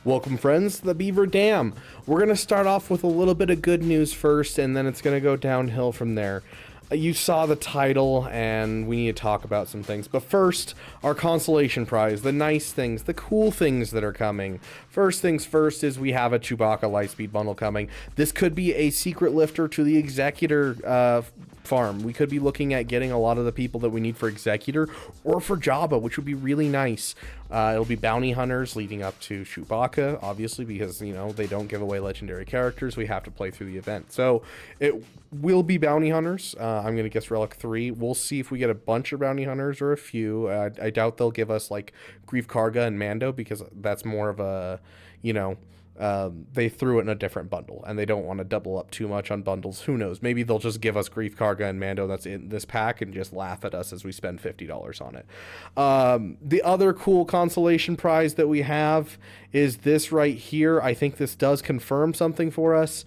Welcome, friends, to the Beaver Dam. We're going to start off with a little bit of good news first, and then it's going to go downhill from there. You saw the title, and we need to talk about some things. But first, our consolation prize, the nice things, the cool things that are coming. First things first is we have a Chewbacca Lightspeed bundle coming. This could be a secret lifter to the Executor farm. We could be looking at getting a lot of the people that we need for Executor or for Jabba, which would be really nice. It'll be bounty hunters leading up to Chewbacca, obviously, because, you know, they don't give away legendary characters. We have to play through the event. So it will be bounty hunters. I'm going to guess Relic 3. We'll see if we get a bunch of bounty hunters or a few. I doubt they'll give us, like, Grief Karga and Mando, because that's more of a, you know, they threw it in a different bundle and they don't want to double up too much on bundles. Who knows? Maybe they'll just give us Grief Karga and Mando that's in this pack and just laugh at us as we spend $50 on it. The other cool consolation prize that we have is this right here. I think this does confirm something for us.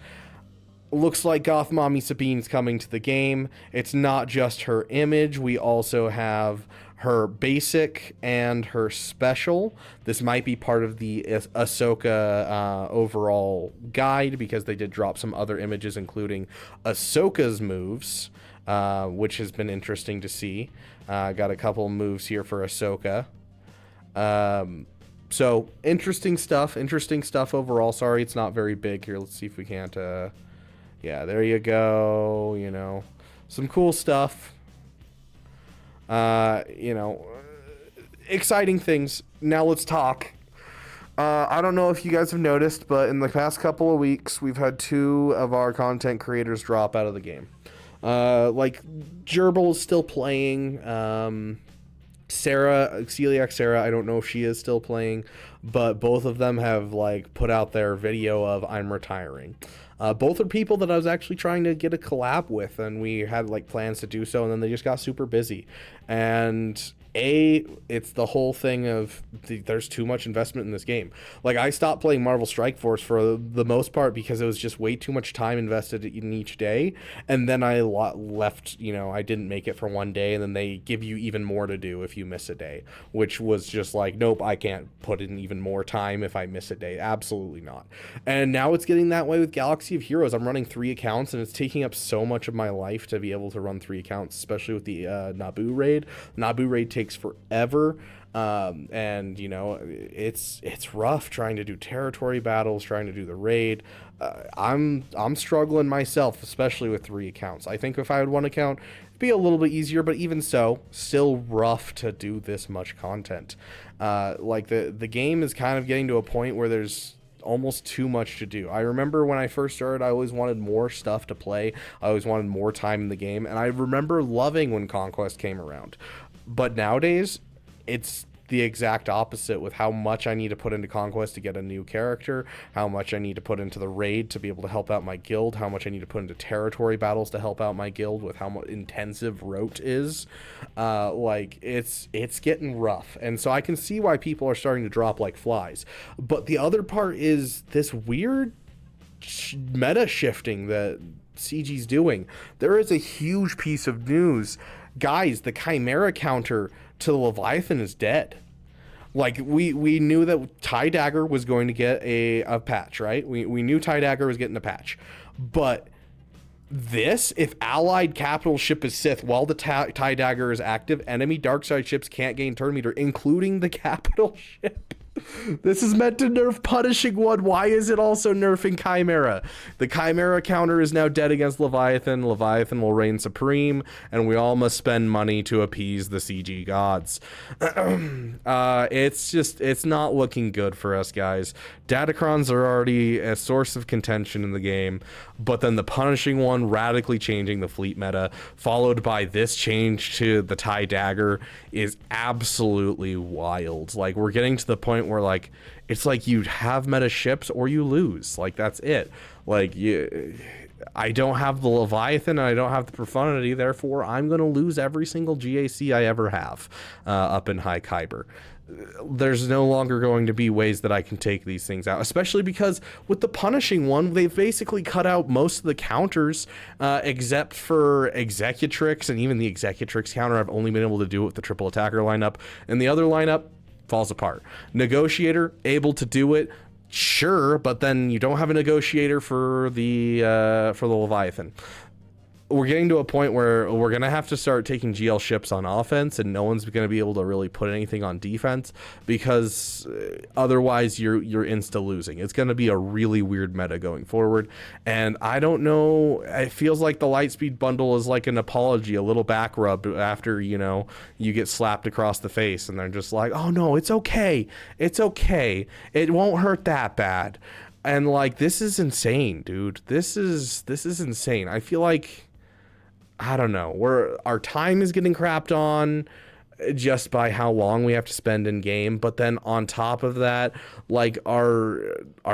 Looks like Goth Mommy Sabine's coming to the game. It's not just her image. We also have her basic and her special. This might be part of the Ahsoka overall guide, because they did drop some other images, including Ahsoka's moves, which has been interesting to see. Got a couple moves here for Ahsoka. So interesting stuff overall. Sorry, it's not very big here. Let's see if we can't, yeah, there you go. You know, some cool stuff. You know, exciting things. Now let's talk. I don't know if you guys have noticed, but in the past couple of weeks, we've had 2 of our content creators drop out of the game. Like, Gerbil is still playing. Celiac Sarah, I don't know if she is still playing, but both of them have, like, put out their video of I'm retiring. Both are people that I was actually trying to get a collab with, and we had, like, plans to do so, and then they just got super busy. And it's the whole thing of there's too much investment in this game. Like, I stopped playing Marvel Strike Force for the most part because it was just way too much time invested in each day, and then I left, you know, I didn't make it for one day, and then they give you even more to do if you miss a day, which was just like, nope, I can't put in even more time if I miss a day. Absolutely not. And now it's getting that way with Galaxy of Heroes. I'm running 3 accounts, and it's taking up so much of my life to be able to run 3 accounts, especially with the Naboo raid. Naboo raid takes forever, and you know, it's rough trying to do territory battles, trying to do the raid. I'm struggling myself, especially with 3 accounts. I think if I had 1 account, it'd be a little bit easier, but even so, still rough to do this much content. Like, the game is kind of getting to a point where there's almost too much to do. I remember when I first started, I always wanted more stuff to play. I always wanted more time in the game, and I remember loving when Conquest came around. But nowadays, it's the exact opposite with how much I need to put into Conquest to get a new character, how much I need to put into the raid to be able to help out my guild, how much I need to put into territory battles to help out my guild with how much intensive Rote is. Like, it's getting rough. And so I can see why people are starting to drop like flies. But the other part is this weird meta shifting that CG's doing. There is a huge piece of news. Guys, the Chimera counter to the Leviathan is dead. Like, we knew that TIE Dagger was going to get a patch, right? We knew TIE Dagger was getting a patch. But this, if allied capital ship is Sith while the TIE Dagger is active, enemy dark side ships can't gain turn meter, including the capital ship. This is meant to nerf Punishing One. Why is it also nerfing Chimera? The Chimera counter is now dead against Leviathan. Leviathan will reign supreme, and we all must spend money to appease the CG gods. It's not looking good for us, guys. Datacrons are already a source of contention in the game, but then the Punishing One radically changing the fleet meta, followed by this change to the TIE Dagger, is absolutely wild. Like, we're getting to the point where, like, it's like you have meta ships or you lose. Like, that's it. Like, I don't have the Leviathan and I don't have the Profundity, therefore I'm going to lose every single GAC I ever have up in High Kyber. There's no longer going to be ways that I can take these things out, especially because with the Punishing One, they've basically cut out most of the counters, except for Executrix, and even the Executrix counter I've only been able to do it with the triple attacker lineup, and the other lineup falls apart. Negotiator, able to do it. Sure, but then you don't have a negotiator for the Leviathan. We're getting to a point where we're going to have to start taking GL ships on offense, and no one's going to be able to really put anything on defense, because otherwise you're insta losing. It's going to be a really weird meta going forward. And I don't know, it feels like the Lightspeed bundle is like an apology, a little back rub after, you know, you get slapped across the face, and they're just like, oh no, it's okay. It's okay. It won't hurt that bad. And like, this is insane, dude. This is insane. I feel like, I don't know, our time is getting crapped on just by how long we have to spend in game, but then on top of that, like our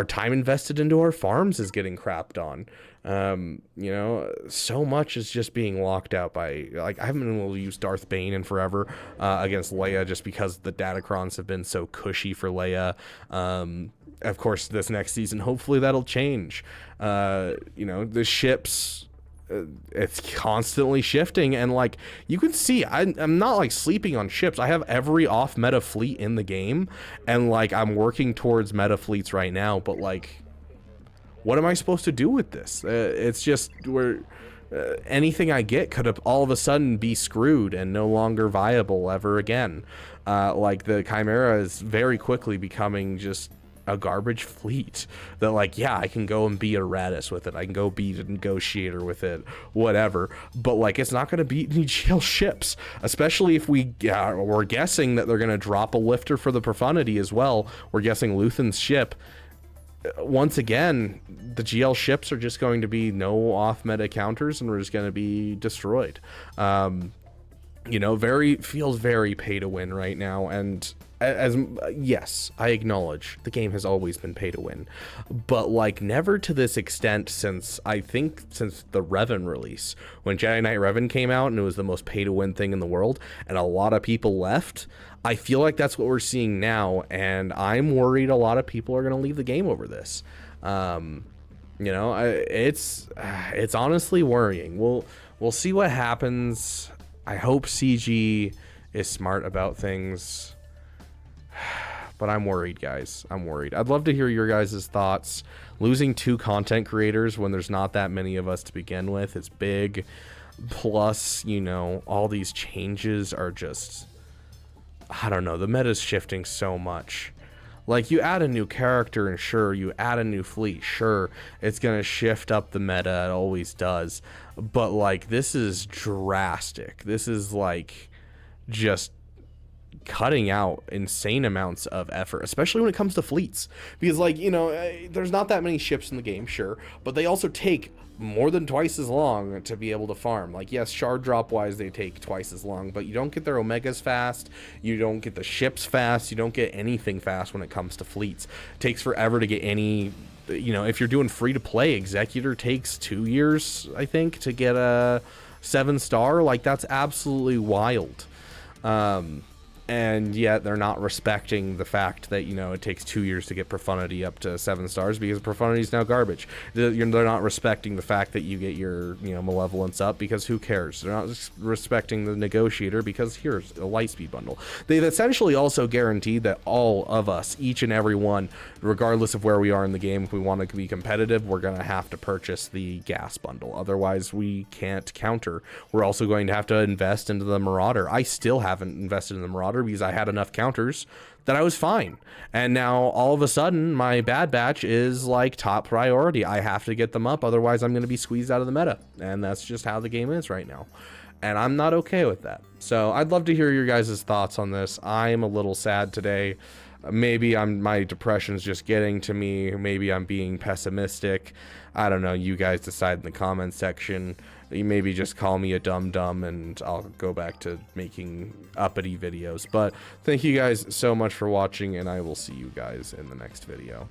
time invested into our farms is getting crapped on. You know, so much is just being locked out by, like, I haven't been able to use Darth Bane in forever against Leia, just because the datacrons have been so cushy for Leia. Of course, this next season, hopefully that'll change. You know, the ships, it's constantly shifting, and like you can see, I'm not like sleeping on ships. I have every off meta fleet in the game, and like I'm working towards meta fleets right now, but like, what am I supposed to do with this? It's just where anything I get could have all of a sudden be screwed and no longer viable ever again. Like the Chimera is very quickly becoming just a garbage fleet that, like, yeah, I can go and be a Radis with it, I can go be a negotiator with it, whatever, but like it's not going to beat any GL ships, especially if we're guessing that they're going to drop a lifter for the Profundity as well. We're guessing Luthen's ship. Once again, the GL ships are just going to be no off meta counters, and we're just going to be destroyed. You know, feels very pay to win right now. And yes, I acknowledge the game has always been pay to win, but like never to this extent since the Revan release, when Jedi Knight Revan came out and it was the most pay to win thing in the world, and a lot of people left. I feel like that's what we're seeing now, and I'm worried a lot of people are going to leave the game over this. You know, it's honestly worrying. We'll see what happens. I hope CG is smart about things, but I'm worried, guys. I'm worried. I'd love to hear your guys' thoughts. Losing 2 content creators when there's not that many of us to begin with is big. Plus, you know, all these changes are just, I don't know, the meta's shifting so much. Like, you add a new character, and sure, you add a new fleet, sure, it's gonna shift up the meta, it always does. But, like, this is drastic. This is, like, just cutting out insane amounts of effort, especially when it comes to fleets. Because, like, you know, there's not that many ships in the game, sure, but they also take more than twice as long to be able to farm. Like, yes, shard drop wise they take twice as long, but you don't get their omegas fast, you don't get the ships fast, you don't get anything fast when it comes to fleets. It takes forever to get any, you know, if you're doing free to play, Executor takes 2 years, I think, to get a 7-star. Like, that's absolutely wild. And yet they're not respecting the fact that, you know, it takes 2 years to get Profundity up to 7 stars, because Profundity is now garbage. They're not respecting the fact that you get your, you know, Malevolence up, because who cares? They're not respecting the Negotiator, because here's a Lightspeed bundle. They've essentially also guaranteed that all of us, each and every one, regardless of where we are in the game, if we want to be competitive, we're going to have to purchase the gas bundle. Otherwise, we can't counter. We're also going to have to invest into the Marauder. I still haven't invested in the Marauder, because I had enough counters that I was fine, and now all of a sudden my Bad Batch is like top priority. I have to get them up, otherwise I'm going to be squeezed out of the meta, and that's just how the game is right now, and I'm not okay with that. So I'd love to hear your guys' thoughts on this. I'm a little sad today. Maybe my depression's just getting to me, maybe I'm being pessimistic. I don't know, you guys decide in the comments section. You maybe just call me a dum-dum, and I'll go back to making uppity videos. But thank you guys so much for watching, and I will see you guys in the next video.